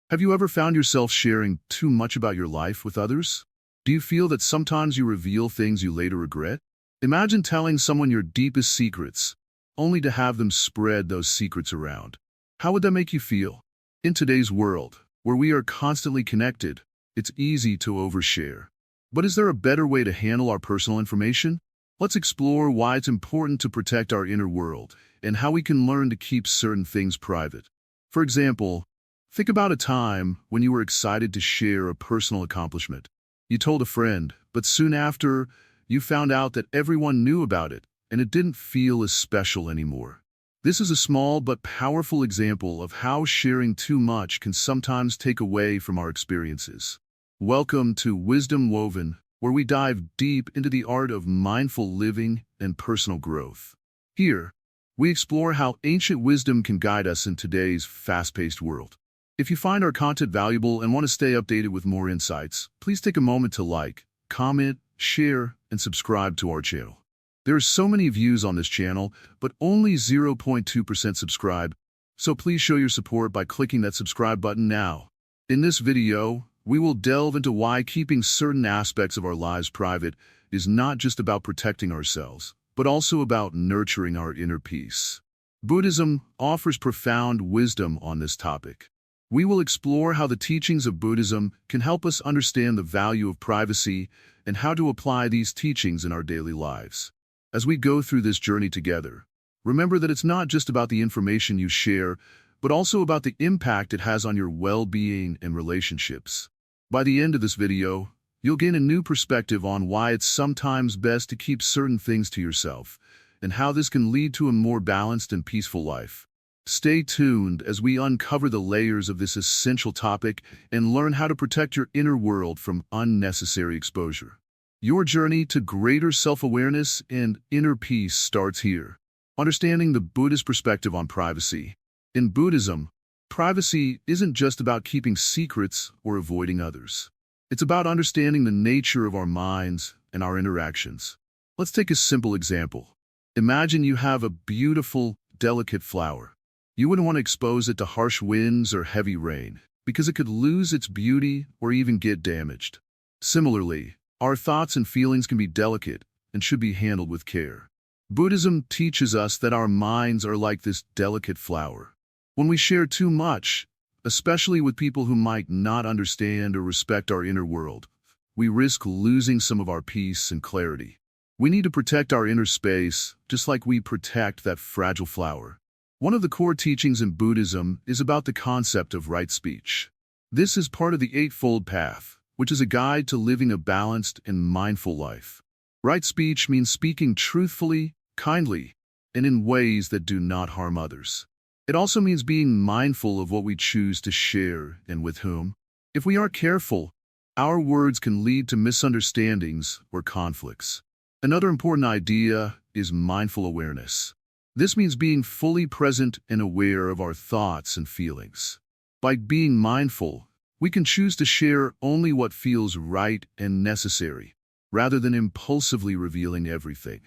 Have you ever found yourself sharing too much about your life with others? Do you feel that sometimes you reveal things you later regret? Imagine telling someone your deepest secrets, only to have them spread those secrets around. How would that make you feel? In today's world, where we are constantly connected, it's easy to overshare. But is there a better way to handle our personal information? Let's explore why it's important to protect our inner world and how we can learn to keep certain things private. For example, think about a time when you were excited to share a personal accomplishment. You told a friend, but soon after, you found out that everyone knew about it, and it didn't feel as special anymore. This is a small but powerful example of how sharing too much can sometimes take away from our experiences. Welcome to Wisdom Woven, where we dive deep into the art of mindful living and personal growth. Here, we explore how ancient wisdom can guide us in today's fast-paced world. If you find our content valuable and want to stay updated with more insights, please take a moment to like, comment, share, and subscribe to our channel. There are so many views on this channel, but only 0.2% subscribe, so please show your support by clicking that subscribe button now. In this video, we will delve into why keeping certain aspects of our lives private is not just about protecting ourselves, but also about nurturing our inner peace. Buddhism offers profound wisdom on this topic. We will explore how the teachings of Buddhism can help us understand the value of privacy and how to apply these teachings in our daily lives. As we go through this journey together, remember that it's not just about the information you share, but also about the impact it has on your well-being and relationships. By the end of this video, you'll gain a new perspective on why it's sometimes best to keep certain things to yourself, and how this can lead to a more balanced and peaceful life. Stay tuned as we uncover the layers of this essential topic and learn how to protect your inner world from unnecessary exposure. Your journey to greater self-awareness and inner peace starts here. Understanding the Buddhist perspective on privacy. In Buddhism, privacy isn't just about keeping secrets or avoiding others. It's about understanding the nature of our minds and our interactions. Let's take a simple example. Imagine you have a beautiful, delicate flower. You wouldn't want to expose it to harsh winds or heavy rain, because it could lose its beauty or even get damaged. Similarly, our thoughts and feelings can be delicate and should be handled with care. Buddhism teaches us that our minds are like this delicate flower. When we share too much, especially with people who might not understand or respect our inner world, we risk losing some of our peace and clarity. We need to protect our inner space, just like we protect that fragile flower. One of the core teachings in Buddhism is about the concept of right speech. This is part of the Eightfold Path, which is a guide to living a balanced and mindful life. Right speech means speaking truthfully, kindly, and in ways that do not harm others. It also means being mindful of what we choose to share and with whom. If we aren't careful, our words can lead to misunderstandings or conflicts. Another important idea is mindful awareness. This means being fully present and aware of our thoughts and feelings. By being mindful, we can choose to share only what feels right and necessary, rather than impulsively revealing everything.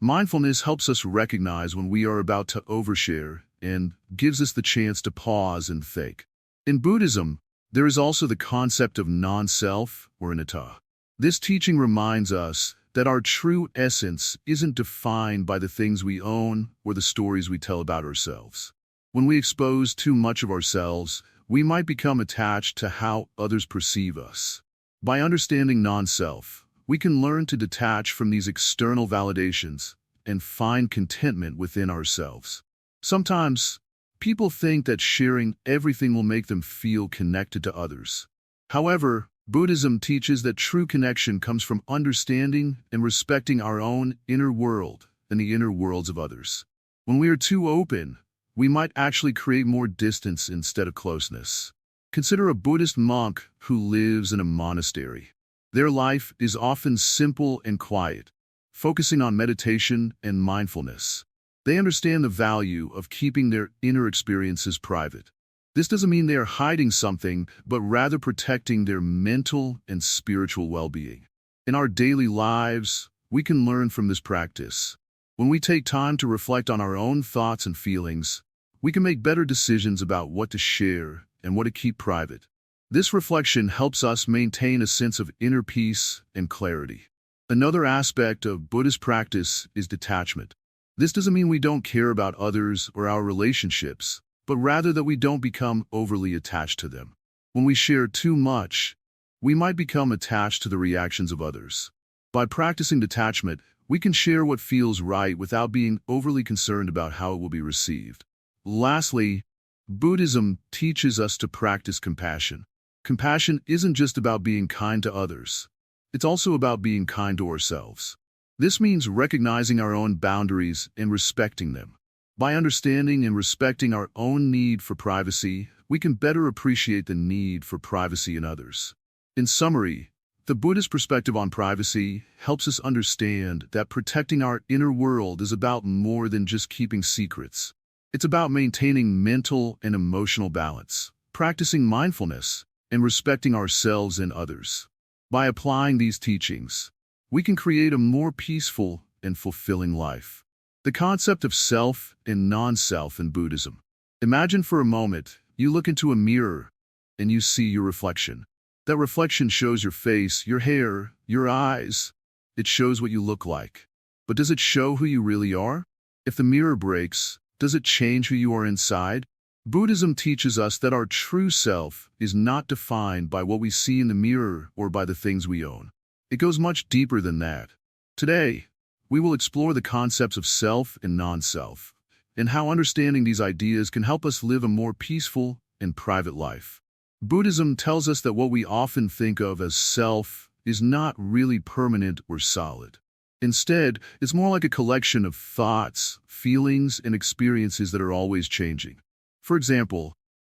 Mindfulness helps us recognize when we are about to overshare and gives us the chance to pause and think. In Buddhism, there is also the concept of non-self or anatta. This teaching reminds us that our true essence isn't defined by the things we own or the stories we tell about ourselves. When we expose too much of ourselves, we might become attached to how others perceive us. By understanding non-self, we can learn to detach from these external validations and find contentment within ourselves. Sometimes, people think that sharing everything will make them feel connected to others. However, Buddhism teaches that true connection comes from understanding and respecting our own inner world and the inner worlds of others. When we are too open, we might actually create more distance instead of closeness. Consider a Buddhist monk who lives in a monastery. Their life is often simple and quiet, focusing on meditation and mindfulness. They understand the value of keeping their inner experiences private. This doesn't mean they are hiding something, but rather protecting their mental and spiritual well-being. In our daily lives, we can learn from this practice. When we take time to reflect on our own thoughts and feelings, we can make better decisions about what to share and what to keep private. This reflection helps us maintain a sense of inner peace and clarity. Another aspect of Buddhist practice is detachment. This doesn't mean we don't care about others or our relationships, but rather that we don't become overly attached to them. When we share too much, we might become attached to the reactions of others. By practicing detachment, we can share what feels right without being overly concerned about how it will be received. Lastly, Buddhism teaches us to practice compassion. Compassion isn't just about being kind to others. It's also about being kind to ourselves. This means recognizing our own boundaries and respecting them. By understanding and respecting our own need for privacy, we can better appreciate the need for privacy in others. In summary, the Buddhist perspective on privacy helps us understand that protecting our inner world is about more than just keeping secrets. It's about maintaining mental and emotional balance, practicing mindfulness, and respecting ourselves and others. By applying these teachings, we can create a more peaceful and fulfilling life. The concept of self and non-self in Buddhism. Imagine for a moment you look into a mirror and you see your reflection. That reflection shows your face, your hair, your eyes. It shows what you look like. But does it show who you really are? If the mirror breaks, does it change who you are inside? Buddhism teaches us that our true self is not defined by what we see in the mirror or by the things we own. It goes much deeper than that. Today, we will explore the concepts of self and non-self, and how understanding these ideas can help us live a more peaceful and private life. Buddhism tells us that what we often think of as self is not really permanent or solid. Instead, it's more like a collection of thoughts, feelings, and experiences that are always changing. For example,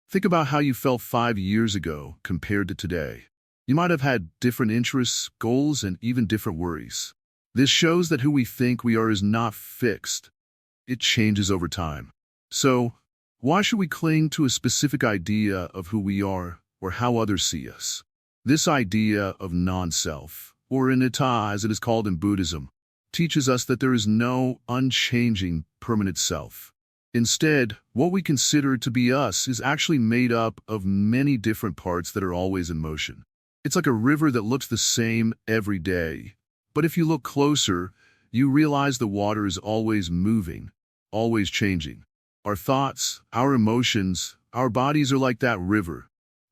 think about how you felt 5 years ago compared to today. You might have had different interests, goals, and even different worries. This shows that who we think we are is not fixed. It changes over time. So, why should we cling to a specific idea of who we are or how others see us? This idea of non-self, or anatta as it is called in Buddhism, teaches us that there is no unchanging, permanent self. Instead, what we consider to be us is actually made up of many different parts that are always in motion. It's like a river that looks the same every day, but if you look closer, you realize the water is always moving, always changing. Our thoughts, our emotions, our bodies are like that river,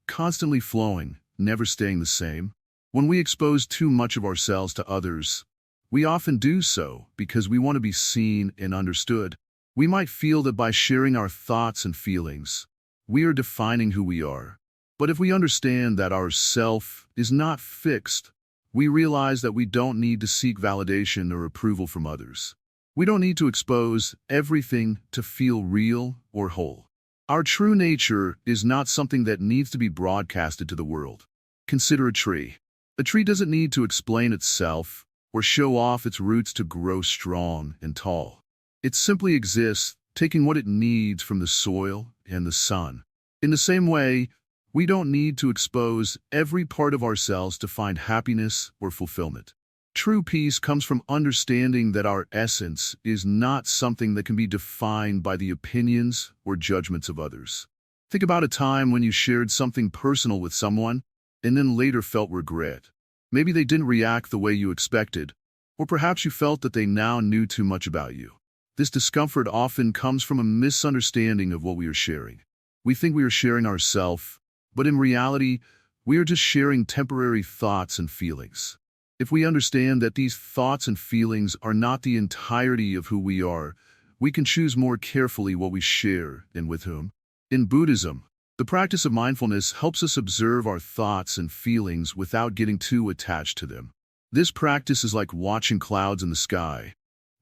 constantly flowing, never staying the same. When we expose too much of ourselves to others, we often do so because we want to be seen and understood. We might feel that by sharing our thoughts and feelings, we are defining who we are. But if we understand that our self is not fixed, we realize that we don't need to seek validation or approval from others. We don't need to expose everything to feel real or whole. Our true nature is not something that needs to be broadcasted to the world. Consider a tree. A tree doesn't need to explain itself or show off its roots to grow strong and tall. It simply exists, taking what it needs from the soil and the sun. In the same way, we don't need to expose every part of ourselves to find happiness or fulfillment. True peace comes from understanding that our essence is not something that can be defined by the opinions or judgments of others. Think about a time when you shared something personal with someone and then later felt regret. Maybe they didn't react the way you expected, or perhaps you felt that they now knew too much about you. This discomfort often comes from a misunderstanding of what we are sharing. We think we are sharing ourselves, but in reality, we are just sharing temporary thoughts and feelings. If we understand that these thoughts and feelings are not the entirety of who we are, we can choose more carefully what we share and with whom. In Buddhism, the practice of mindfulness helps us observe our thoughts and feelings without getting too attached to them. This practice is like watching clouds in the sky.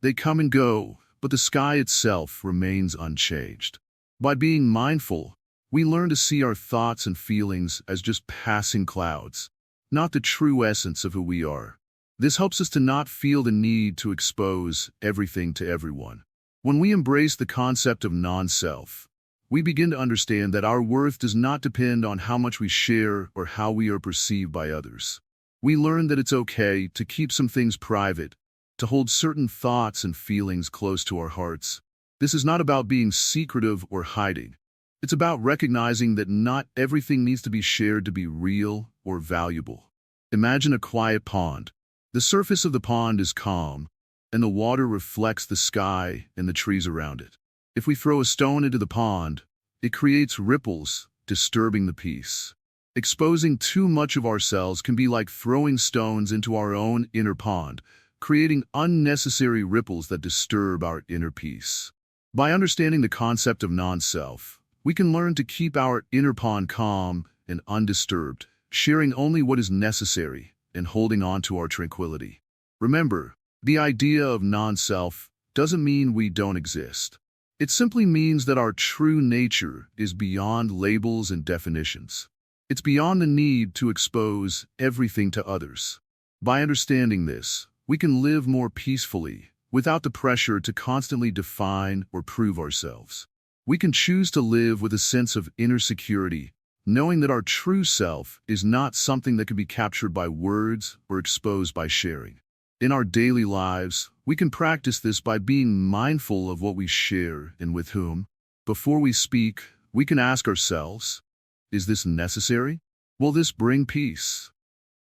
They come and go, but the sky itself remains unchanged. By being mindful, we learn to see our thoughts and feelings as just passing clouds, not the true essence of who we are. This helps us to not feel the need to expose everything to everyone. When we embrace the concept of non-self, we begin to understand that our worth does not depend on how much we share or how we are perceived by others. We learn that it's okay to keep some things private, to hold certain thoughts and feelings close to our hearts. This is not about being secretive or hiding. It's about recognizing that not everything needs to be shared to be real or valuable. Imagine a quiet pond. The surface of the pond is calm, and the water reflects the sky and the trees around it. If we throw a stone into the pond, it creates ripples, disturbing the peace. Exposing too much of ourselves can be like throwing stones into our own inner pond, creating unnecessary ripples that disturb our inner peace. By understanding the concept of non-self, we can learn to keep our inner pond calm and undisturbed, sharing only what is necessary and holding on to our tranquility. Remember, the idea of non-self doesn't mean we don't exist. It simply means that our true nature is beyond labels and definitions. It's beyond the need to expose everything to others. By understanding this, we can live more peacefully, without the pressure to constantly define or prove ourselves. We can choose to live with a sense of inner security, knowing that our true self is not something that can be captured by words or exposed by sharing. In our daily lives, we can practice this by being mindful of what we share and with whom. Before we speak, we can ask ourselves, is this necessary? Will this bring peace?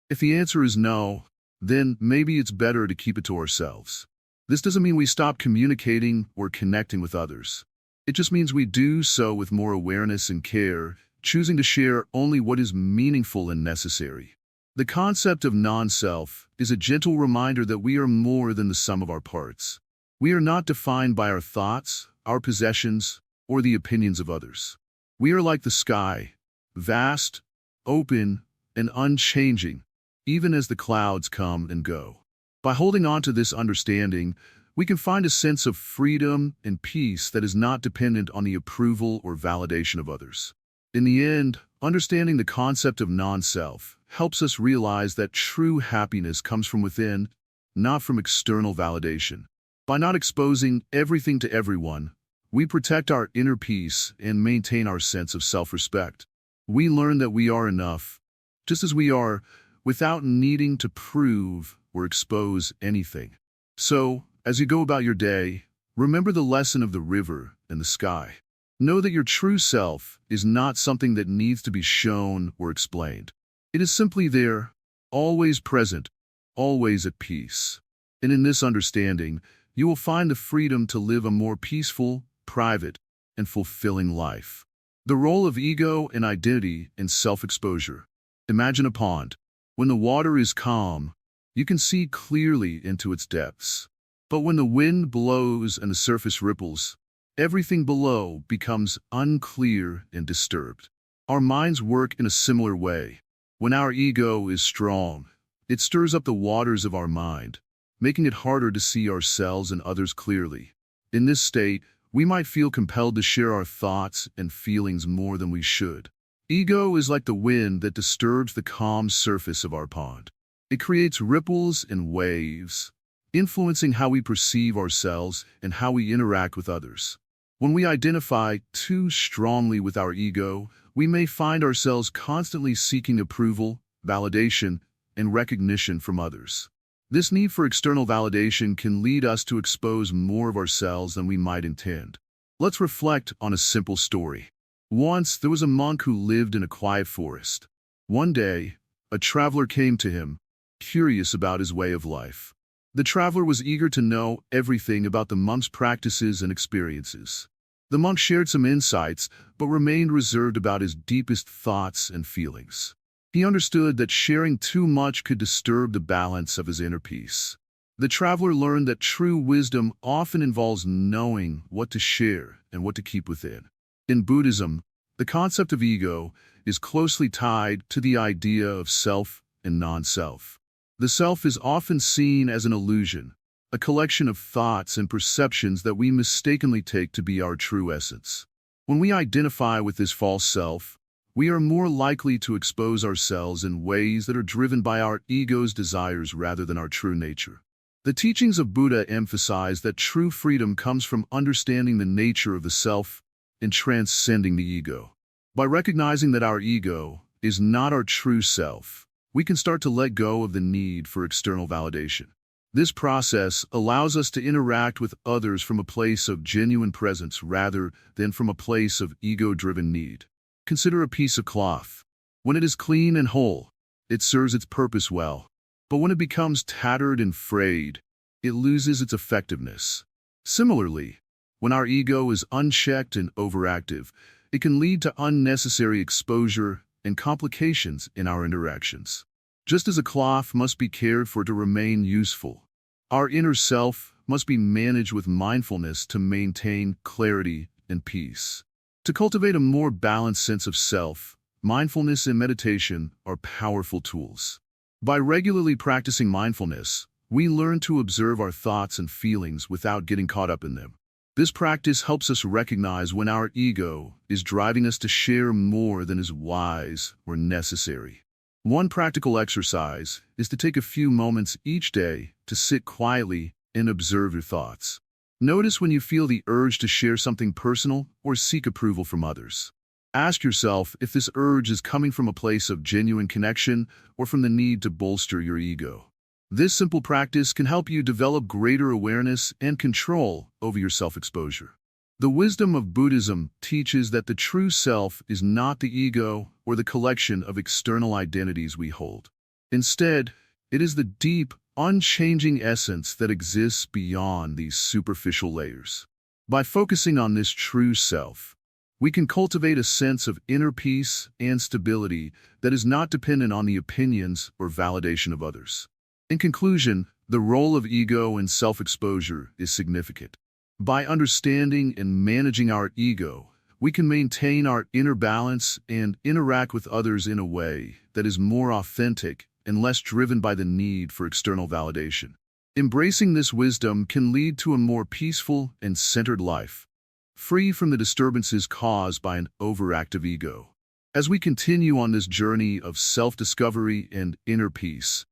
If the answer is no, then maybe it's better to keep it to ourselves. This doesn't mean we stop communicating or connecting with others. It just means we do so with more awareness and care, choosing to share only what is meaningful and necessary. The concept of non-self is a gentle reminder that we are more than the sum of our parts. We are not defined by our thoughts, our possessions, or the opinions of others. We are like the sky, vast, open, and unchanging, even as the clouds come and go. By holding on to this understanding, we can find a sense of freedom and peace that is not dependent on the approval or validation of others. In the end, understanding the concept of non-self helps us realize that true happiness comes from within, not from external validation. By not exposing everything to everyone, we protect our inner peace and maintain our sense of self-respect. We learn that we are enough, just as we are, without needing to prove or expose anything. So, as you go about your day, remember the lesson of the river and the sky. Know that your true self is not something that needs to be shown or explained. It is simply there, always present, always at peace. And in this understanding, you will find the freedom to live a more peaceful, private, and fulfilling life. The role of ego and identity in self-exposure. Imagine a pond. When the water is calm, you can see clearly into its depths. But when the wind blows and the surface ripples, everything below becomes unclear and disturbed. Our minds work in a similar way. When our ego is strong, it stirs up the waters of our mind, making it harder to see ourselves and others clearly. In this state, we might feel compelled to share our thoughts and feelings more than we should. Ego is like the wind that disturbs the calm surface of our pond. It creates ripples and waves, influencing how we perceive ourselves and how we interact with others. When we identify too strongly with our ego, we may find ourselves constantly seeking approval, validation, and recognition from others. This need for external validation can lead us to expose more of ourselves than we might intend. Let's reflect on a simple story. Once, there was a monk who lived in a quiet forest. One day, a traveler came to him, curious about his way of life. The traveler was eager to know everything about the monk's practices and experiences. The monk shared some insights, but remained reserved about his deepest thoughts and feelings. He understood that sharing too much could disturb the balance of his inner peace. The traveler learned that true wisdom often involves knowing what to share and what to keep within. In Buddhism, the concept of ego is closely tied to the idea of self and non-self. The self is often seen as an illusion, a collection of thoughts and perceptions that we mistakenly take to be our true essence. When we identify with this false self, we are more likely to expose ourselves in ways that are driven by our ego's desires rather than our true nature. The teachings of Buddha emphasize that true freedom comes from understanding the nature of the self and transcending the ego. By recognizing that our ego is not our true self, we can start to let go of the need for external validation. This process allows us to interact with others from a place of genuine presence rather than from a place of ego-driven need. Consider a piece of cloth. When it is clean and whole, it serves its purpose well. But when it becomes tattered and frayed, it loses its effectiveness. Similarly, when our ego is unchecked and overactive, it can lead to unnecessary exposure and complications in our interactions. Just as a cloth must be cared for to remain useful, our inner self must be managed with mindfulness to maintain clarity and peace. To cultivate a more balanced sense of self, mindfulness and meditation are powerful tools. By regularly practicing mindfulness, we learn to observe our thoughts and feelings without getting caught up in them. This practice helps us recognize when our ego is driving us to share more than is wise or necessary. One practical exercise is to take a few moments each day to sit quietly and observe your thoughts. Notice when you feel the urge to share something personal or seek approval from others. Ask yourself if this urge is coming from a place of genuine connection or from the need to bolster your ego. This simple practice can help you develop greater awareness and control over your self-exposure. The wisdom of Buddhism teaches that the true self is not the ego or the collection of external identities we hold. Instead, it is the deep, unchanging essence that exists beyond these superficial layers. By focusing on this true self, we can cultivate a sense of inner peace and stability that is not dependent on the opinions or validation of others. In conclusion, the role of ego in self-exposure is significant. By understanding and managing our ego, we can maintain our inner balance and interact with others in a way that is more authentic and less driven by the need for external validation. Embracing this wisdom can lead to a more peaceful and centered life, free from the disturbances caused by an overactive ego. As we continue on this journey of self-discovery and inner peace,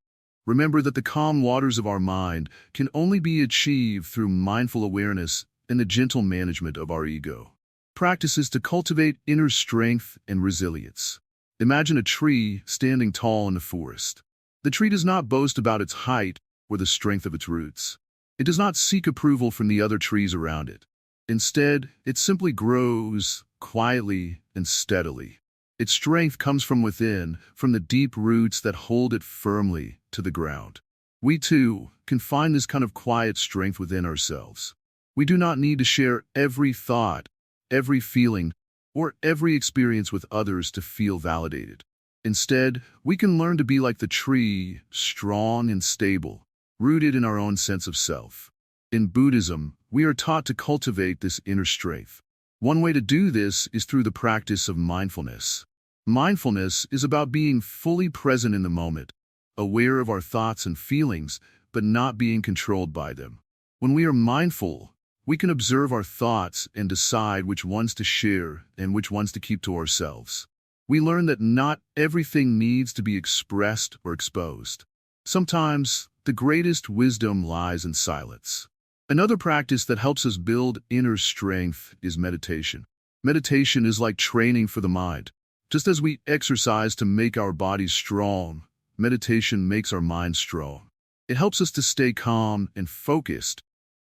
remember that the calm waters of our mind can only be achieved through mindful awareness and the gentle management of our ego. Practices to cultivate inner strength and resilience. Imagine a tree standing tall in the forest. The tree does not boast about its height or the strength of its roots. It does not seek approval from the other trees around it. Instead, it simply grows quietly and steadily. Its strength comes from within, from the deep roots that hold it firmly to the ground. We too can find this kind of quiet strength within ourselves. We do not need to share every thought, every feeling, or every experience with others to feel validated. Instead, we can learn to be like the tree, strong and stable, rooted in our own sense of self. In Buddhism, we are taught to cultivate this inner strength. One way to do this is through the practice of mindfulness. Mindfulness is about being fully present in the moment, aware of our thoughts and feelings, but not being controlled by them. When we are mindful, we can observe our thoughts and decide which ones to share and which ones to keep to ourselves. We learn that not everything needs to be expressed or exposed. Sometimes, the greatest wisdom lies in silence. Another practice that helps us build inner strength is meditation. Meditation is like training for the mind. Just as we exercise to make our bodies strong, meditation makes our minds strong. It helps us to stay calm and focused,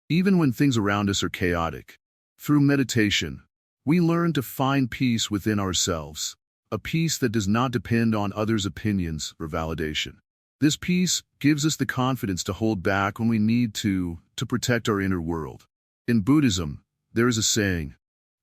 even when things around us are chaotic. Through meditation, we learn to find peace within ourselves, a peace that does not depend on others' opinions or validation. This peace gives us the confidence to hold back when we need to protect our inner world. In Buddhism, there is a saying,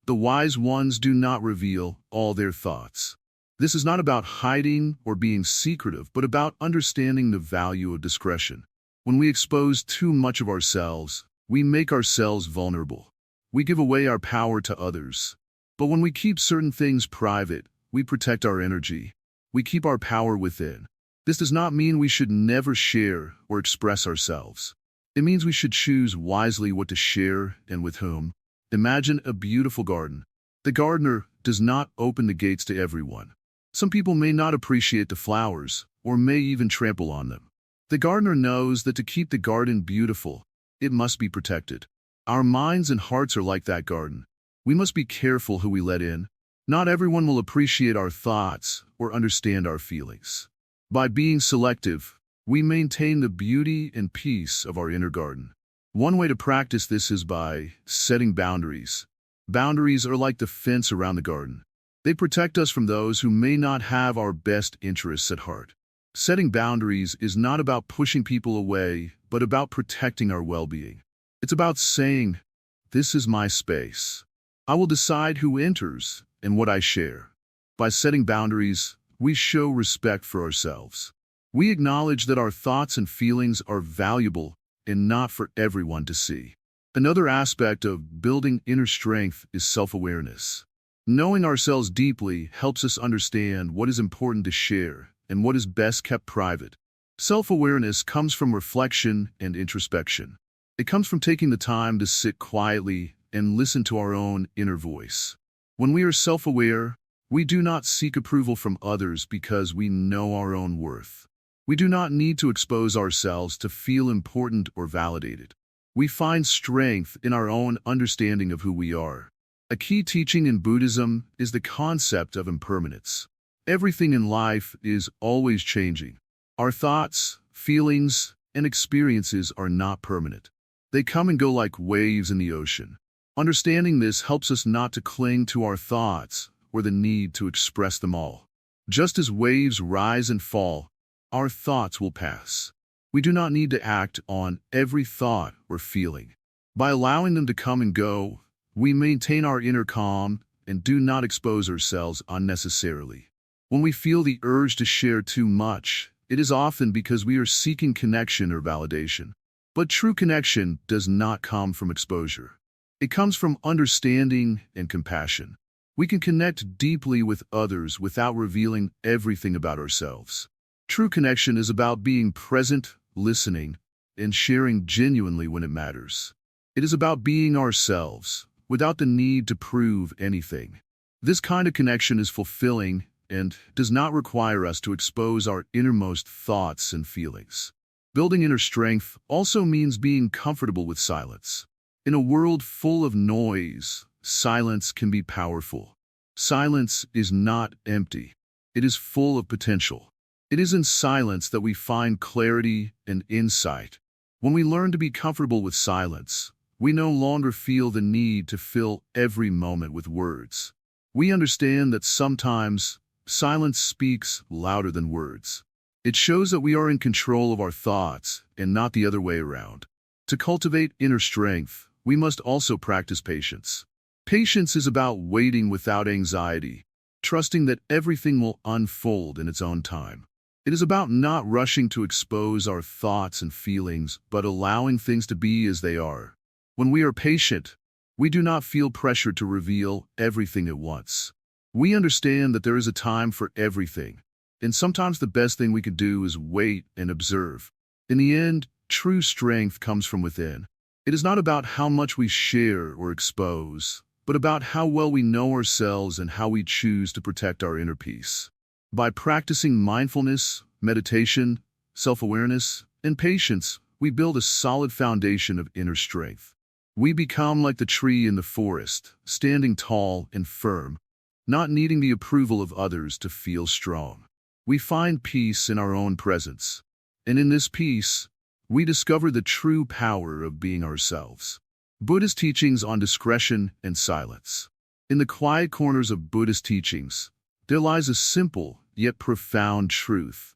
"The wise ones do not reveal all their thoughts." This is not about hiding or being secretive, but about understanding the value of discretion. When we expose too much of ourselves, we make ourselves vulnerable. We give away our power to others. But when we keep certain things private, we protect our energy. We keep our power within. This does not mean we should never share or express ourselves. It means we should choose wisely what to share and with whom. Imagine a beautiful garden. The gardener does not open the gates to everyone. Some people may not appreciate the flowers or may even trample on them. The gardener knows that to keep the garden beautiful, it must be protected. Our minds and hearts are like that garden. We must be careful who we let in. Not everyone will appreciate our thoughts or understand our feelings. By being selective, we maintain the beauty and peace of our inner garden. One way to practice this is by setting boundaries. Boundaries are like the fence around the garden. They protect us from those who may not have our best interests at heart. Setting boundaries is not about pushing people away, but about protecting our well-being. It's about saying, "This is my space. I will decide who enters and what I share." By setting boundaries, we show respect for ourselves. We acknowledge that our thoughts and feelings are valuable and not for everyone to see. Another aspect of building inner strength is self-awareness. Knowing ourselves deeply helps us understand what is important to share and what is best kept private. Self-awareness comes from reflection and introspection. It comes from taking the time to sit quietly and listen to our own inner voice. When we are self-aware, we do not seek approval from others because we know our own worth. We do not need to expose ourselves to feel important or validated. We find strength in our own understanding of who we are. A key teaching in Buddhism is the concept of impermanence. Everything in life is always changing. Our thoughts, feelings, and experiences are not permanent. They come and go like waves in the ocean. Understanding this helps us not to cling to our thoughts or the need to express them all. Just as waves rise and fall, our thoughts will pass. We do not need to act on every thought or feeling. By allowing them to come and go, we maintain our inner calm and do not expose ourselves unnecessarily. When we feel the urge to share too much, it is often because we are seeking connection or validation. But true connection does not come from exposure. It comes from understanding and compassion. We can connect deeply with others without revealing everything about ourselves. True connection is about being present, listening, and sharing genuinely when it matters. It is about being ourselves, without the need to prove anything. This kind of connection is fulfilling and does not require us to expose our innermost thoughts and feelings. Building inner strength also means being comfortable with silence. In a world full of noise, silence can be powerful. Silence is not empty. It is full of potential. It is in silence that we find clarity and insight. When we learn to be comfortable with silence, we no longer feel the need to fill every moment with words. We understand that sometimes silence speaks louder than words. It shows that we are in control of our thoughts and not the other way around. To cultivate inner strength, we must also practice patience. Patience is about waiting without anxiety, trusting that everything will unfold in its own time. It is about not rushing to expose our thoughts and feelings, but allowing things to be as they are. When we are patient, we do not feel pressured to reveal everything at once. We understand that there is a time for everything, and sometimes the best thing we can do is wait and observe. In the end, true strength comes from within. It is not about how much we share or expose, but about how well we know ourselves and how we choose to protect our inner peace. By practicing mindfulness, meditation, self-awareness, and patience, we build a solid foundation of inner strength. We become like the tree in the forest, standing tall and firm, not needing the approval of others to feel strong. We find peace in our own presence, and in this peace, we discover the true power of being ourselves. Buddhist teachings on discretion and silence. In the quiet corners of Buddhist teachings, there lies a simple yet profound truth: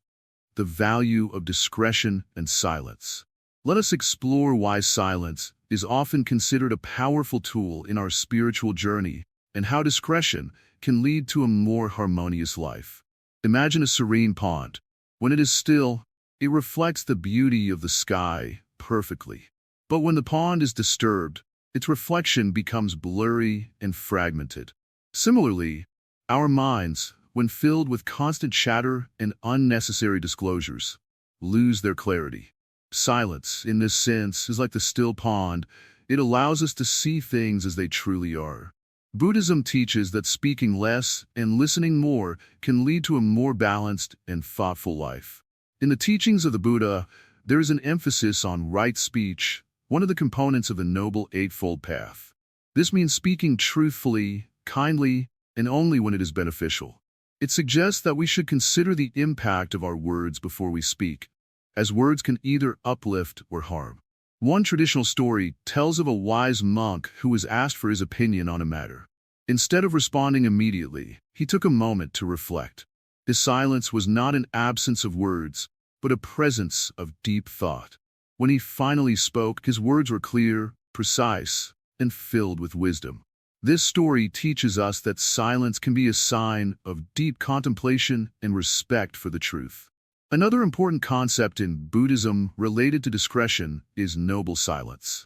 the value of discretion and silence. Let us explore why silence is often considered a powerful tool in our spiritual journey and how discretion can lead to a more harmonious life. Imagine a serene pond. When it is still, it reflects the beauty of the sky perfectly. But when the pond is disturbed, its reflection becomes blurry and fragmented. Similarly, our minds, when filled with constant chatter and unnecessary disclosures, lose their clarity. Silence, in this sense, is like the still pond. It allows us to see things as they truly are. Buddhism teaches that speaking less and listening more can lead to a more balanced and thoughtful life. In the teachings of the Buddha, there is an emphasis on right speech, one of the components of the Noble Eightfold Path. This means speaking truthfully, kindly, and only when it is beneficial. It suggests that we should consider the impact of our words before we speak, as words can either uplift or harm. One traditional story tells of a wise monk who was asked for his opinion on a matter. Instead of responding immediately, he took a moment to reflect. His silence was not an absence of words, but a presence of deep thought. When he finally spoke, his words were clear, precise, and filled with wisdom. This story teaches us that silence can be a sign of deep contemplation and respect for the truth. Another important concept in Buddhism related to discretion is noble silence.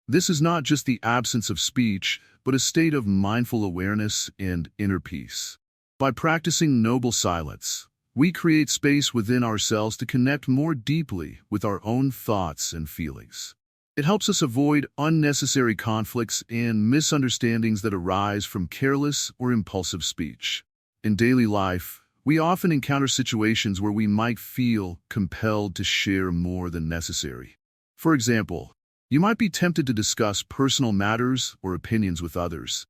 This is not just the absence of speech, but a state of mindful awareness and inner peace. By practicing noble silence, we create space within ourselves to connect more deeply with our own thoughts and feelings. It helps us avoid unnecessary conflicts and misunderstandings that arise from careless or impulsive speech. In daily life, we often encounter situations where we might feel compelled to share more than necessary. For example, you might be tempted to discuss personal matters or opinions with others,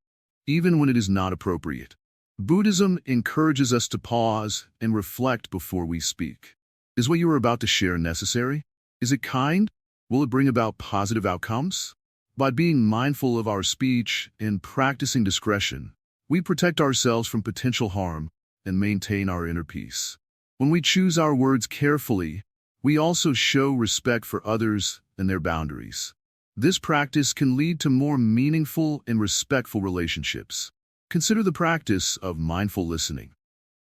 even when it is not appropriate. Buddhism encourages us to pause and reflect before we speak. Is what you are about to share necessary? Is it kind? Will it bring about positive outcomes? By being mindful of our speech and practicing discretion, we protect ourselves from potential harm and maintain our inner peace. When we choose our words carefully, we also show respect for others and their boundaries. This practice can lead to more meaningful and respectful relationships. Consider the practice of mindful listening.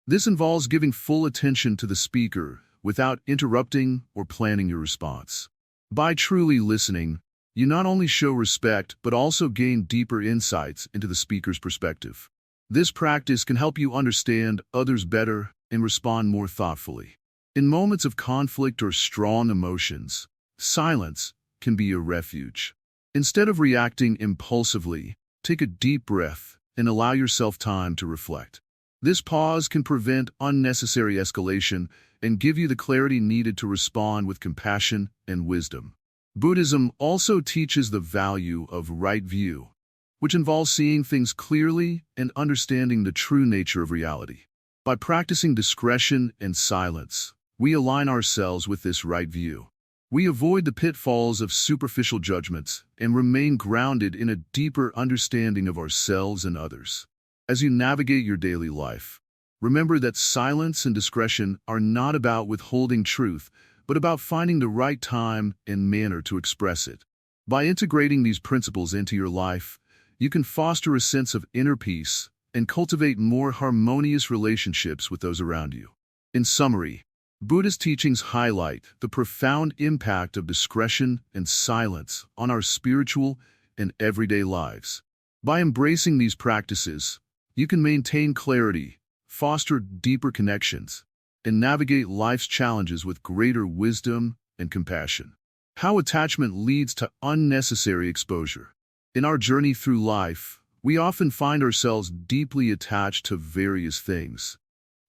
This involves giving full attention to the speaker without interrupting or planning your response. By truly listening, you not only show respect but also gain deeper insights into the speaker's perspective. This practice can help you understand others better and respond more thoughtfully. In moments of conflict or strong emotions, silence can be a refuge. Instead of reacting impulsively, take a deep breath and allow yourself time to reflect. This pause can prevent unnecessary escalation and give you the clarity needed to respond with compassion and wisdom. Buddhism also teaches the value of right view, which involves seeing things clearly and understanding the true nature of reality. By practicing discretion and silence, we align ourselves with this right view. We avoid the pitfalls of superficial judgments and remain grounded in a deeper understanding of ourselves and others. As you navigate your daily life, remember that silence and discretion are not about withholding truth, but about finding the right time and manner to express it. By integrating these principles into your life, you can foster a sense of inner peace and cultivate more harmonious relationships with those around you. In summary, Buddhist teachings highlight the profound impact of discretion and silence on our spiritual and everyday lives. By embracing these practices, you can maintain clarity, foster deeper connections, and navigate life's challenges with greater wisdom and compassion. How attachment leads to unnecessary exposure. In our journey through life, we often find ourselves deeply attached to various things.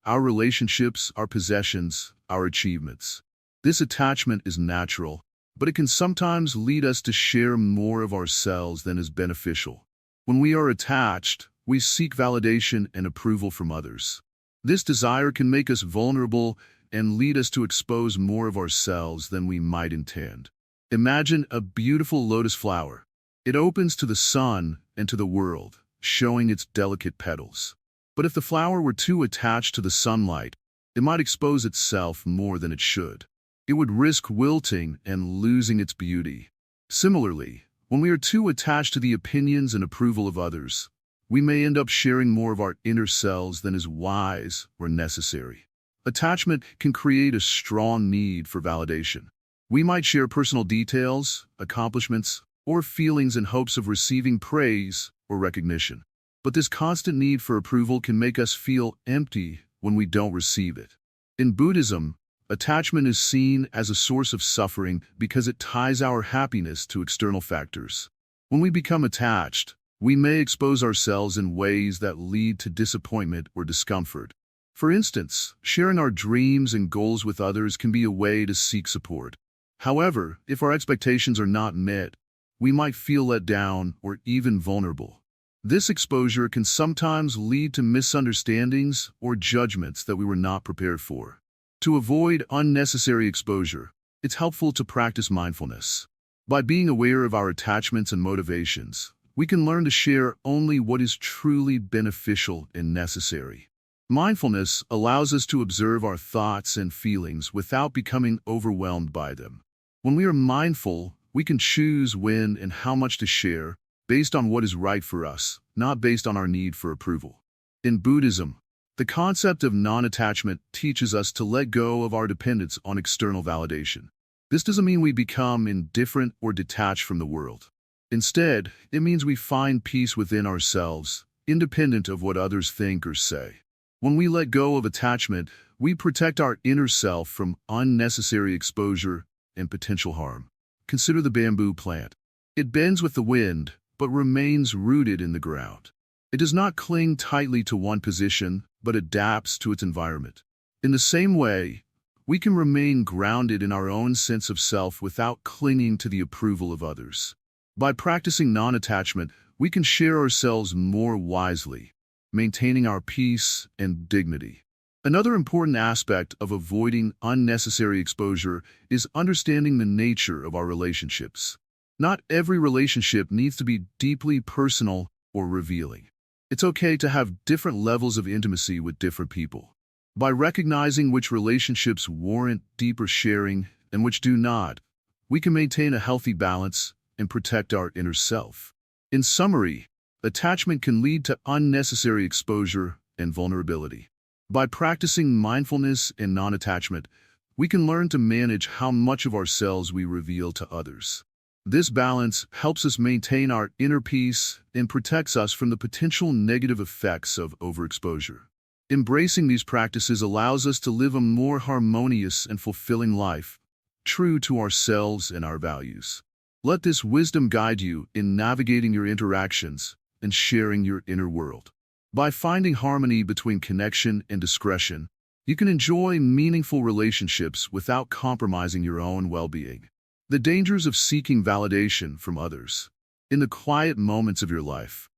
Our relationships, our possessions, our achievements. This attachment is natural, but it can sometimes lead us to share more of ourselves than is beneficial. When we are attached, we seek validation and approval from others. This desire can make us vulnerable and lead us to expose more of ourselves than we might intend. Imagine a beautiful lotus flower. It opens to the sun and to the world, showing its delicate petals. But if the flower were too attached to the sunlight, it might expose itself more than it should. It would risk wilting and losing its beauty. Similarly, when we are too attached to the opinions and approval of others, we may end up sharing more of our inner selves than is wise or necessary. Attachment can create a strong need for validation. We might share personal details, accomplishments, or feelings in hopes of receiving praise or recognition. But this constant need for approval can make us feel empty when we don't receive it. In Buddhism, attachment is seen as a source of suffering because it ties our happiness to external factors. When we become attached, we may expose ourselves in ways that lead to disappointment or discomfort. For instance, sharing our dreams and goals with others can be a way to seek support. However, if our expectations are not met, we might feel let down or even vulnerable. This exposure can sometimes lead to misunderstandings or judgments that we were not prepared for. To avoid unnecessary exposure, it's helpful to practice mindfulness. By being aware of our attachments and motivations, we can learn to share only what is truly beneficial and necessary. Mindfulness allows us to observe our thoughts and feelings without becoming overwhelmed by them. When we are mindful, we can choose when and how much to share based on what is right for us, not based on our need for approval. In Buddhism, the concept of non-attachment teaches us to let go of our dependence on external validation. This doesn't mean we become indifferent or detached from the world. Instead, it means we find peace within ourselves, independent of what others think or say. When we let go of attachment, we protect our inner self from unnecessary exposure and potential harm. Consider the bamboo plant. It bends with the wind, but remains rooted in the ground. It does not cling tightly to one position, but adapts to its environment. In the same way, we can remain grounded in our own sense of self without clinging to the approval of others. By practicing non-attachment, we can share ourselves more wisely, maintaining our peace and dignity. Another important aspect of avoiding unnecessary exposure is understanding the nature of our relationships. Not every relationship needs to be deeply personal or revealing. It's okay to have different levels of intimacy with different people. By recognizing which relationships warrant deeper sharing and which do not, we can maintain a healthy balance and protect our inner self. In summary, attachment can lead to unnecessary exposure and vulnerability. By practicing mindfulness and non-attachment, we can learn to manage how much of ourselves we reveal to others. This balance helps us maintain our inner peace and protects us from the potential negative effects of overexposure. Embracing these practices allows us to live a more harmonious and fulfilling life, true to ourselves and our values. Let this wisdom guide you in navigating your interactions and sharing your inner world. By finding harmony between connection and discretion, you can enjoy meaningful relationships without compromising your own well-being. The dangers of seeking validation from others. In the quiet moments of your life,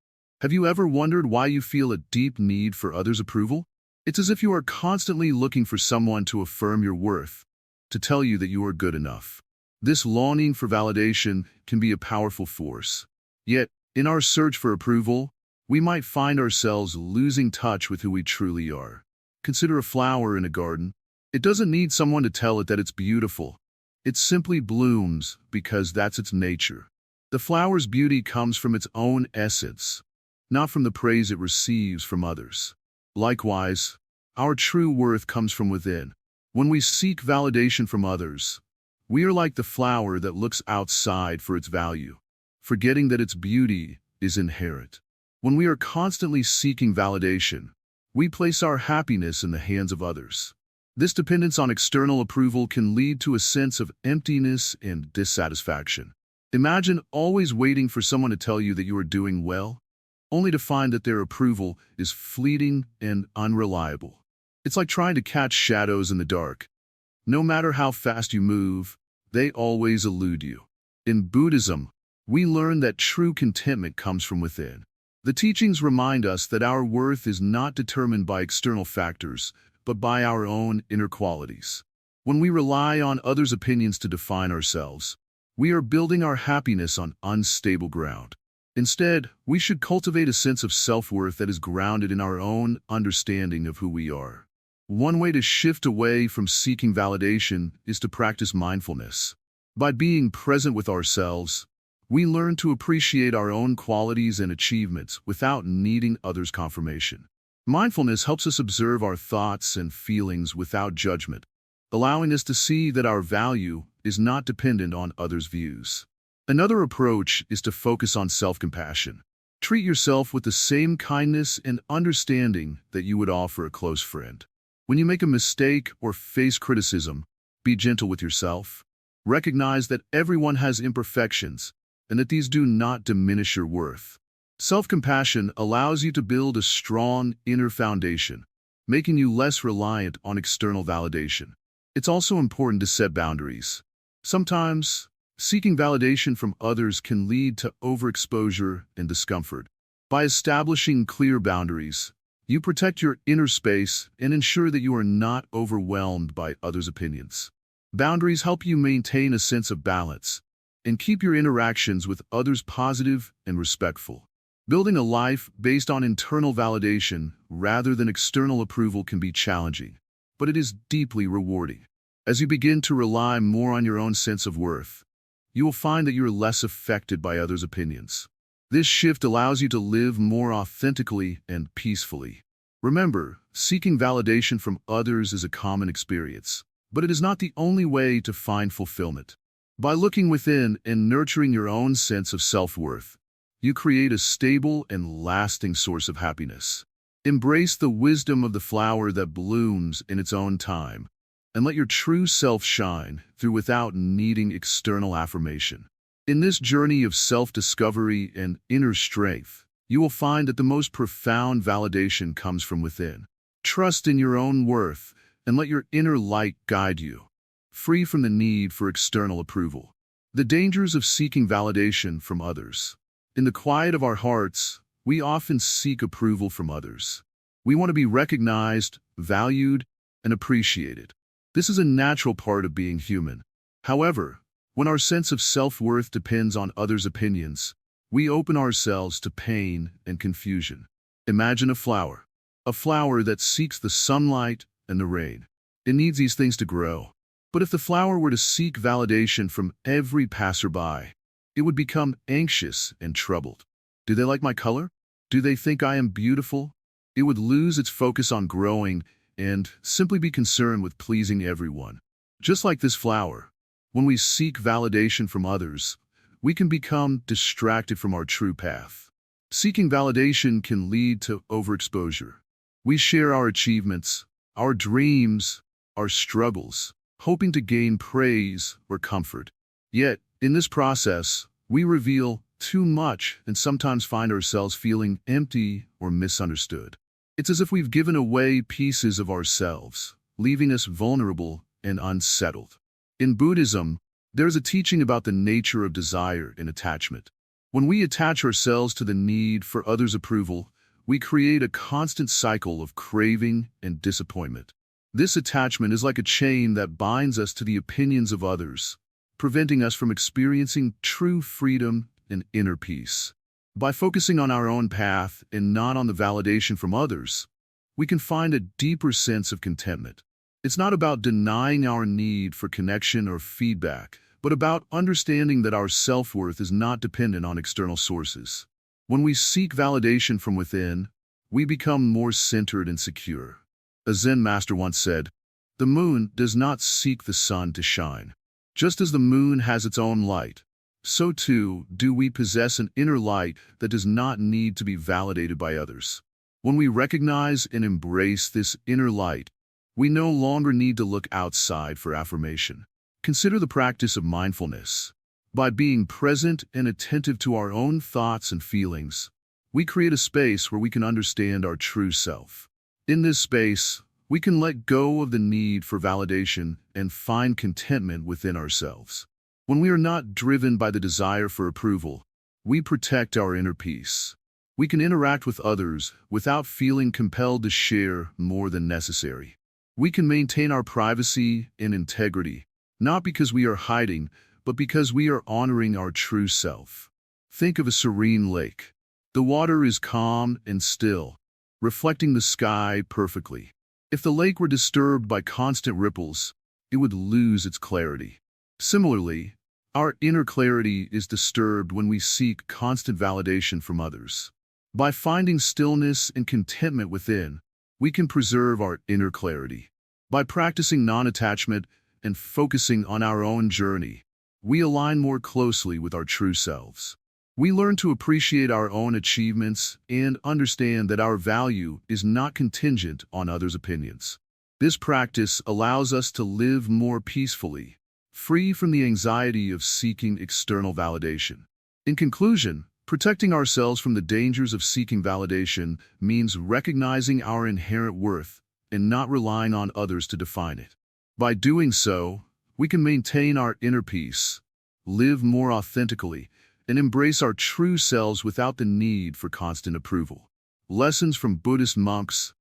have you ever wondered why you feel a deep need for others' approval? It's as if you are constantly looking for someone to affirm your worth, to tell you that you are good enough. This longing for validation can be a powerful force. Yet, in our search for approval, we might find ourselves losing touch with who we truly are. Consider a flower in a garden. It doesn't need someone to tell it that it's beautiful. It simply blooms because that's its nature. The flower's beauty comes from its own essence, not from the praise it receives from others. Likewise, our true worth comes from within. When we seek validation from others, we are like the flower that looks outside for its value, forgetting that its beauty is inherent. When we are constantly seeking validation, we place our happiness in the hands of others. This dependence on external approval can lead to a sense of emptiness and dissatisfaction. Imagine always waiting for someone to tell you that you are doing well, only to find that their approval is fleeting and unreliable. It's like trying to catch shadows in the dark. No matter how fast you move, they always elude you. In Buddhism, we learn that true contentment comes from within. The teachings remind us that our worth is not determined by external factors, but by our own inner qualities. When we rely on others' opinions to define ourselves, we are building our happiness on unstable ground. Instead, we should cultivate a sense of self-worth that is grounded in our own understanding of who we are. One way to shift away from seeking validation is to practice mindfulness. By being present with ourselves, we learn to appreciate our own qualities and achievements without needing others' confirmation. Mindfulness helps us observe our thoughts and feelings without judgment, allowing us to see that our value is not dependent on others' views. Another approach is to focus on self-compassion. Treat yourself with the same kindness and understanding that you would offer a close friend. When you make a mistake or face criticism, be gentle with yourself. Recognize that everyone has imperfections and that these do not diminish your worth. Self-compassion allows you to build a strong inner foundation, making you less reliant on external validation. It's also important to set boundaries. Sometimes, seeking validation from others can lead to overexposure and discomfort. By establishing clear boundaries, you protect your inner space and ensure that you are not overwhelmed by others' opinions. Boundaries help you maintain a sense of balance and keep your interactions with others positive and respectful. Building a life based on internal validation rather than external approval can be challenging, but it is deeply rewarding. As you begin to rely more on your own sense of worth, you will find that you are less affected by others' opinions. This shift allows you to live more authentically and peacefully. Remember, seeking validation from others is a common experience, but it is not the only way to find fulfillment. By looking within and nurturing your own sense of self-worth, you create a stable and lasting source of happiness. Embrace the wisdom of the flower that blooms in its own time, and let your true self shine through without needing external affirmation. In this journey of self-discovery and inner strength, you will find that the most profound validation comes from within. Trust in your own worth and let your inner light guide you, free from the need for external approval. The dangers of seeking validation from others. In the quiet of our hearts, we often seek approval from others. We want to be recognized, valued, and appreciated. This is a natural part of being human. However, when our sense of self-worth depends on others' opinions, we open ourselves to pain and confusion. Imagine a flower that seeks the sunlight and the rain. It needs these things to grow. But if the flower were to seek validation from every passerby, it would become anxious and troubled. Do they like my color? Do they think I am beautiful? It would lose its focus on growing and simply be concerned with pleasing everyone. Just like this flower, when we seek validation from others, we can become distracted from our true path. Seeking validation can lead to overexposure. We share our achievements, our dreams, our struggles, hoping to gain praise or comfort. Yet, in this process, we reveal too much and sometimes find ourselves feeling empty or misunderstood. It's as if we've given away pieces of ourselves, leaving us vulnerable and unsettled. In Buddhism, there's a teaching about the nature of desire and attachment. When we attach ourselves to the need for others' approval, we create a constant cycle of craving and disappointment. This attachment is like a chain that binds us to the opinions of others, preventing us from experiencing true freedom and inner peace. By focusing on our own path and not on the validation from others, we can find a deeper sense of contentment. It's not about denying our need for connection or feedback, but about understanding that our self-worth is not dependent on external sources. When we seek validation from within, we become more centered and secure. A Zen master once said, "The moon does not seek the sun to shine. Just as the moon has its own light, so too do we possess an inner light that does not need to be validated by others." When we recognize and embrace this inner light, we no longer need to look outside for affirmation. Consider the practice of mindfulness. By being present and attentive to our own thoughts and feelings, we create a space where we can understand our true self. In this space, we can let go of the need for validation and find contentment within ourselves. When we are not driven by the desire for approval, we protect our inner peace. We can interact with others without feeling compelled to share more than necessary. We can maintain our privacy and integrity, not because we are hiding, but because we are honoring our true self. Think of a serene lake. The water is calm and still, reflecting the sky perfectly. If the lake were disturbed by constant ripples, it would lose its clarity. Similarly, our inner clarity is disturbed when we seek constant validation from others. By finding stillness and contentment within, we can preserve our inner clarity. By practicing non-attachment and focusing on our own journey, we align more closely with our true selves. We learn to appreciate our own achievements and understand that our value is not contingent on others' opinions. This practice allows us to live more peacefully, free from the anxiety of seeking external validation. In conclusion, protecting ourselves from the dangers of seeking validation means recognizing our inherent worth and not relying on others to define it. By doing so, we can maintain our inner peace, live more authentically, and embrace our true selves without the need for constant approval. Lessons from Buddhist monks: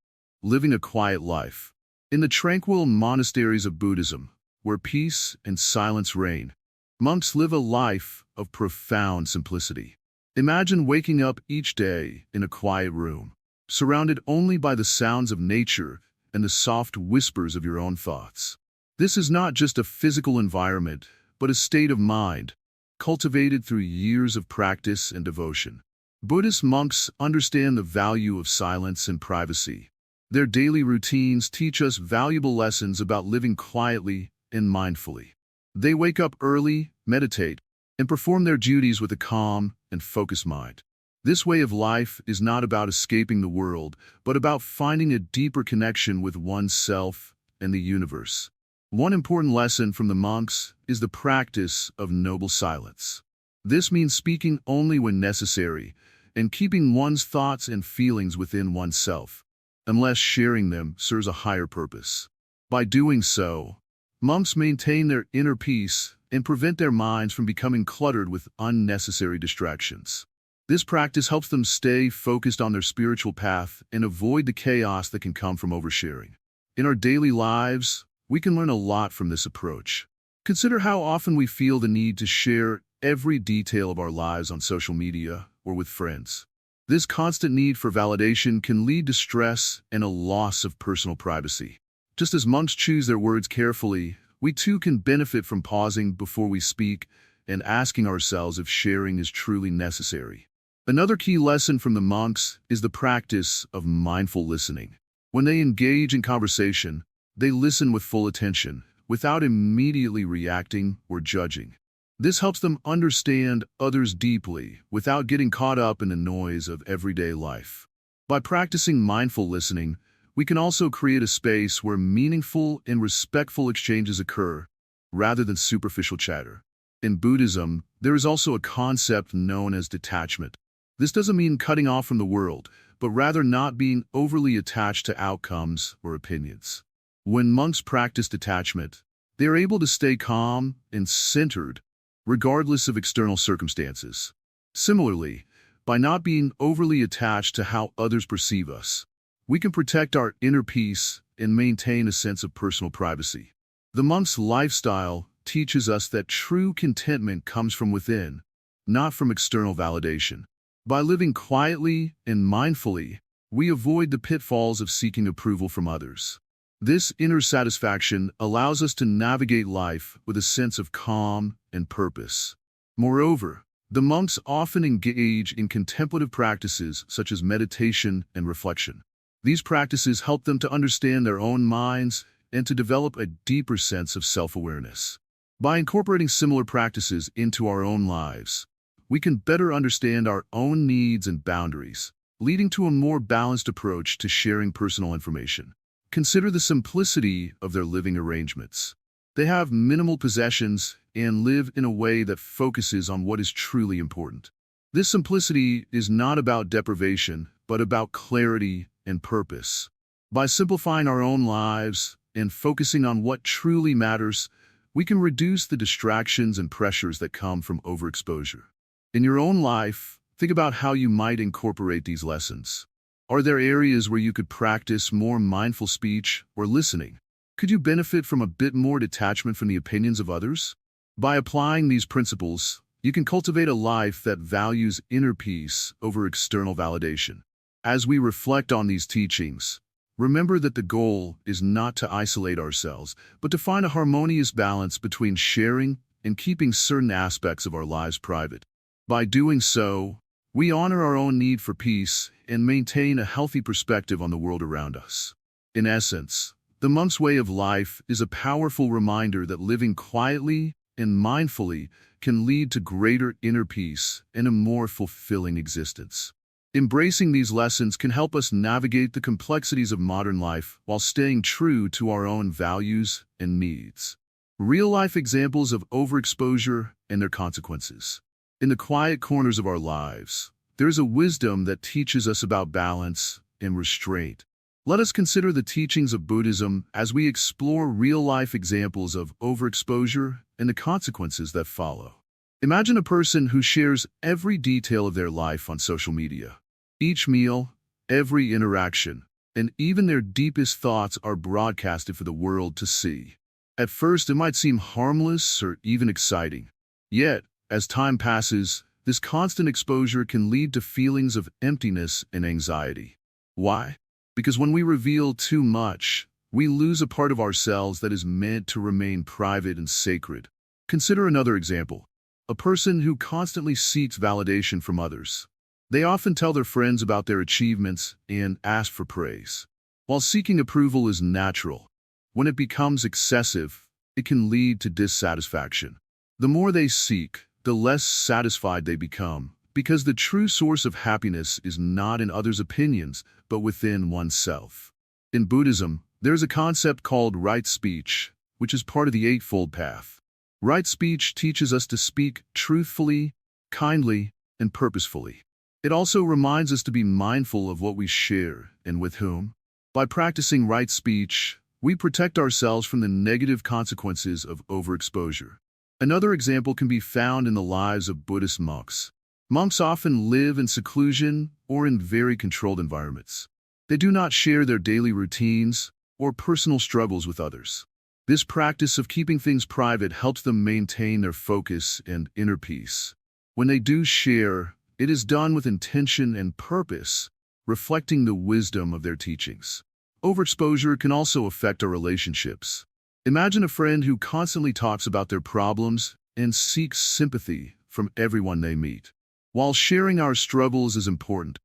living a quiet life. In the tranquil monasteries of Buddhism, where peace and silence reign. Monks live a life of profound simplicity. Imagine waking up each day in a quiet room, surrounded only by the sounds of nature and the soft whispers of your own thoughts. This is not just a physical environment, but a state of mind, cultivated through years of practice and devotion. Buddhist monks understand the value of silence and privacy. Their daily routines teach us valuable lessons about living quietly and mindfully. They wake up early, meditate, and perform their duties with a calm and focused mind. This way of life is not about escaping the world, but about finding a deeper connection with oneself and the universe. One important lesson from the monks is the practice of noble silence. This means speaking only when necessary and keeping one's thoughts and feelings within oneself, unless sharing them serves a higher purpose. By doing so, monks maintain their inner peace and prevent their minds from becoming cluttered with unnecessary distractions. This practice helps them stay focused on their spiritual path and avoid the chaos that can come from oversharing. In our daily lives, we can learn a lot from this approach. Consider how often we feel the need to share every detail of our lives on social media or with friends. This constant need for validation can lead to stress and a loss of personal privacy. Just as monks choose their words carefully, we too can benefit from pausing before we speak and asking ourselves if sharing is truly necessary. Another key lesson from the monks is the practice of mindful listening. When they engage in conversation, they listen with full attention, without immediately reacting or judging. This helps them understand others deeply, without getting caught up in the noise of everyday life. By practicing mindful listening, we can also create a space where meaningful and respectful exchanges occur, rather than superficial chatter. In Buddhism, there is also a concept known as detachment. This doesn't mean cutting off from the world, but rather not being overly attached to outcomes or opinions. When monks practice detachment, they are able to stay calm and centered, regardless of external circumstances. Similarly, by not being overly attached to how others perceive us, we can protect our inner peace and maintain a sense of personal privacy. The monk's lifestyle teaches us that true contentment comes from within, not from external validation. By living quietly and mindfully, we avoid the pitfalls of seeking approval from others. This inner satisfaction allows us to navigate life with a sense of calm and purpose. Moreover, the monks often engage in contemplative practices such as meditation and reflection. These practices help them to understand their own minds and to develop a deeper sense of self-awareness. By incorporating similar practices into our own lives, we can better understand our own needs and boundaries, leading to a more balanced approach to sharing personal information. Consider the simplicity of their living arrangements. They have minimal possessions and live in a way that focuses on what is truly important. This simplicity is not about deprivation, but about clarity and purpose. By simplifying our own lives and focusing on what truly matters, we can reduce the distractions and pressures that come from overexposure. In your own life, think about how you might incorporate these lessons. Are there areas where you could practice more mindful speech or listening? Could you benefit from a bit more detachment from the opinions of others? By applying these principles, you can cultivate a life that values inner peace over external validation. As we reflect on these teachings, remember that the goal is not to isolate ourselves, but to find a harmonious balance between sharing and keeping certain aspects of our lives private. By doing so, we honor our own need for peace and maintain a healthy perspective on the world around us. In essence, the monk's way of life is a powerful reminder that living quietly and mindfully can lead to greater inner peace and a more fulfilling existence. Embracing these lessons can help us navigate the complexities of modern life while staying true to our own values and needs. Real-life examples of overexposure and their consequences. In the quiet corners of our lives, there is a wisdom that teaches us about balance and restraint. Let us consider the teachings of Buddhism as we explore real-life examples of overexposure and the consequences that follow. Imagine a person who shares every detail of their life on social media. Each meal, every interaction, and even their deepest thoughts are broadcasted for the world to see. At first, it might seem harmless or even exciting. Yet, as time passes, this constant exposure can lead to feelings of emptiness and anxiety. Why? Because when we reveal too much, we lose a part of ourselves that is meant to remain private and sacred. Consider another example. A person who constantly seeks validation from others. They often tell their friends about their achievements and ask for praise. While seeking approval is natural, when it becomes excessive, it can lead to dissatisfaction. The more they seek, the less satisfied they become, because the true source of happiness is not in others' opinions, but within oneself. In Buddhism, there's a concept called right speech, which is part of the Eightfold Path. Right speech teaches us to speak truthfully, kindly, and purposefully. It also reminds us to be mindful of what we share and with whom. By practicing right speech, we protect ourselves from the negative consequences of overexposure. Another example can be found in the lives of Buddhist monks. Monks often live in seclusion or in very controlled environments. They do not share their daily routines or personal struggles with others. This practice of keeping things private helps them maintain their focus and inner peace. When they do share, it is done with intention and purpose, reflecting the wisdom of their teachings. Overexposure can also affect our relationships. Imagine a friend who constantly talks about their problems and seeks sympathy from everyone they meet. While sharing our struggles is important,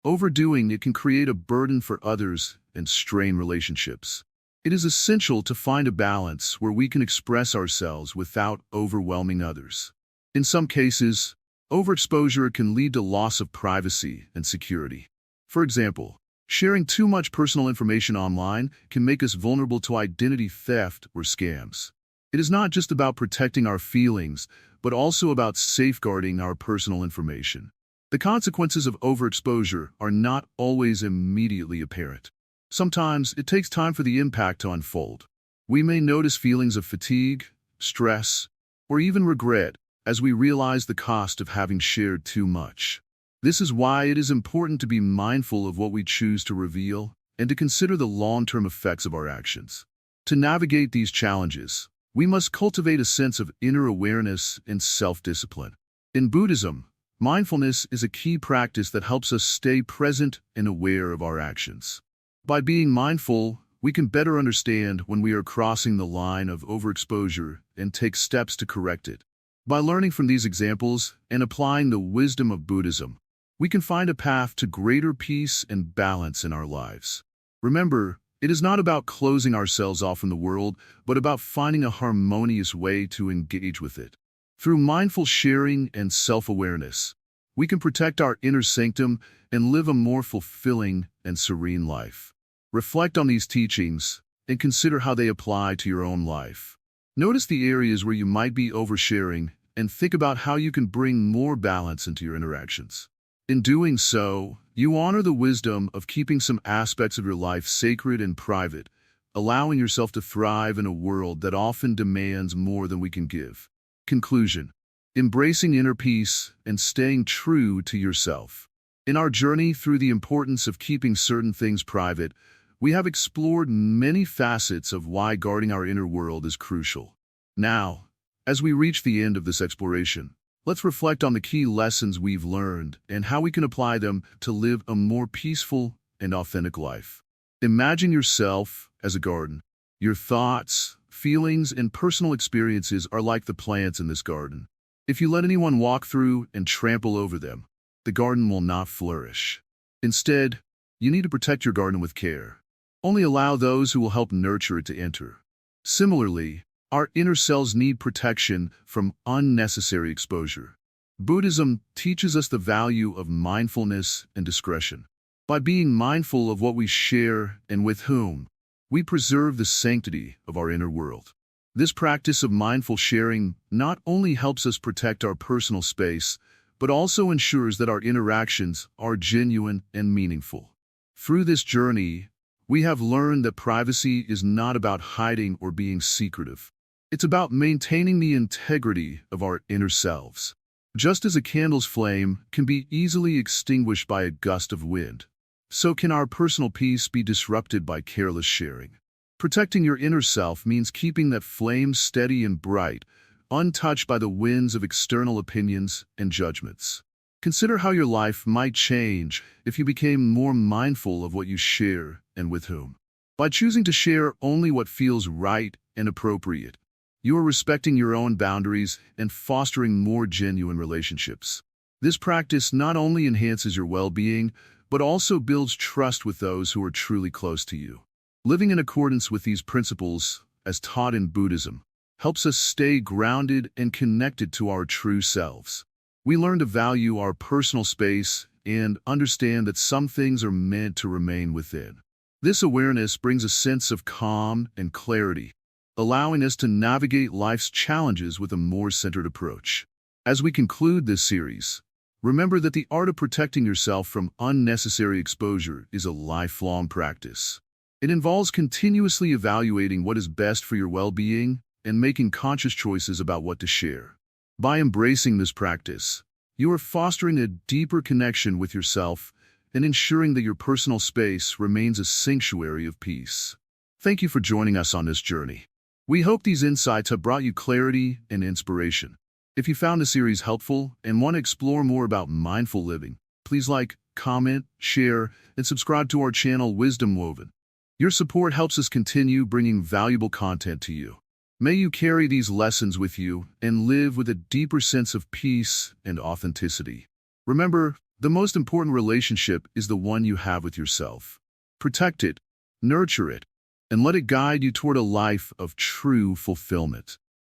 overdoing it can create a burden for others and strain relationships. It is essential to find a balance where we can express ourselves without overwhelming others. In some cases, overexposure can lead to loss of privacy and security. For example, sharing too much personal information online can make us vulnerable to identity theft or scams. It is not just about protecting our feelings, but also about safeguarding our personal information. The consequences of overexposure are not always immediately apparent. Sometimes it takes time for the impact to unfold. We may notice feelings of fatigue, stress, or even regret as we realize the cost of having shared too much. This is why it is important to be mindful of what we choose to reveal and to consider the long-term effects of our actions. To navigate these challenges, we must cultivate a sense of inner awareness and self-discipline. In Buddhism, mindfulness is a key practice that helps us stay present and aware of our actions. By being mindful, we can better understand when we are crossing the line of overexposure and take steps to correct it. By learning from these examples and applying the wisdom of Buddhism, we can find a path to greater peace and balance in our lives. Remember, it is not about closing ourselves off from the world, but about finding a harmonious way to engage with it. Through mindful sharing and self-awareness, we can protect our inner sanctum and live a more fulfilling and serene life. Reflect on these teachings and consider how they apply to your own life. Notice the areas where you might be oversharing and think about how you can bring more balance into your interactions. In doing so, you honor the wisdom of keeping some aspects of your life sacred and private, allowing yourself to thrive in a world that often demands more than we can give. Conclusion: embracing inner peace and staying true to yourself. In our journey through the importance of keeping certain things private, we have explored many facets of why guarding our inner world is crucial. Now, as we reach the end of this exploration, let's reflect on the key lessons we've learned and how we can apply them to live a more peaceful and authentic life. Imagine yourself as a garden. Your thoughts, feelings, and personal experiences are like the plants in this garden. If you let anyone walk through and trample over them, the garden will not flourish. Instead, you need to protect your garden with care. Only allow those who will help nurture it to enter. Similarly, our inner selves need protection from unnecessary exposure. Buddhism teaches us the value of mindfulness and discretion. By being mindful of what we share and with whom, we preserve the sanctity of our inner world. This practice of mindful sharing not only helps us protect our personal space, but also ensures that our interactions are genuine and meaningful. Through this journey, we have learned that privacy is not about hiding or being secretive. It's about maintaining the integrity of our inner selves. Just as a candle's flame can be easily extinguished by a gust of wind, so can our personal peace be disrupted by careless sharing. Protecting your inner self means keeping that flame steady and bright, untouched by the winds of external opinions and judgments. Consider how your life might change if you became more mindful of what you share and with whom. By choosing to share only what feels right and appropriate, you are respecting your own boundaries and fostering more genuine relationships. This practice not only enhances your well-being, but also builds trust with those who are truly close to you. Living in accordance with these principles, as taught in Buddhism, helps us stay grounded and connected to our true selves. We learn to value our personal space and understand that some things are meant to remain within. This awareness brings a sense of calm and clarity, allowing us to navigate life's challenges with a more centered approach. As we conclude this series, remember that the art of protecting yourself from unnecessary exposure is a lifelong practice. It involves continuously evaluating what is best for your well-being and making conscious choices about what to share. By embracing this practice, you are fostering a deeper connection with yourself and ensuring that your personal space remains a sanctuary of peace. Thank you for joining us on this journey. We hope these insights have brought you clarity and inspiration. If you found the series helpful and want to explore more about mindful living, please like, comment, share, and subscribe to our channel Wisdom Woven. Your support helps us continue bringing valuable content to you. May you carry these lessons with you and live with a deeper sense of peace and authenticity. Remember, the most important relationship is the one you have with yourself. Protect it, nurture it, and let it guide you toward a life of true fulfillment.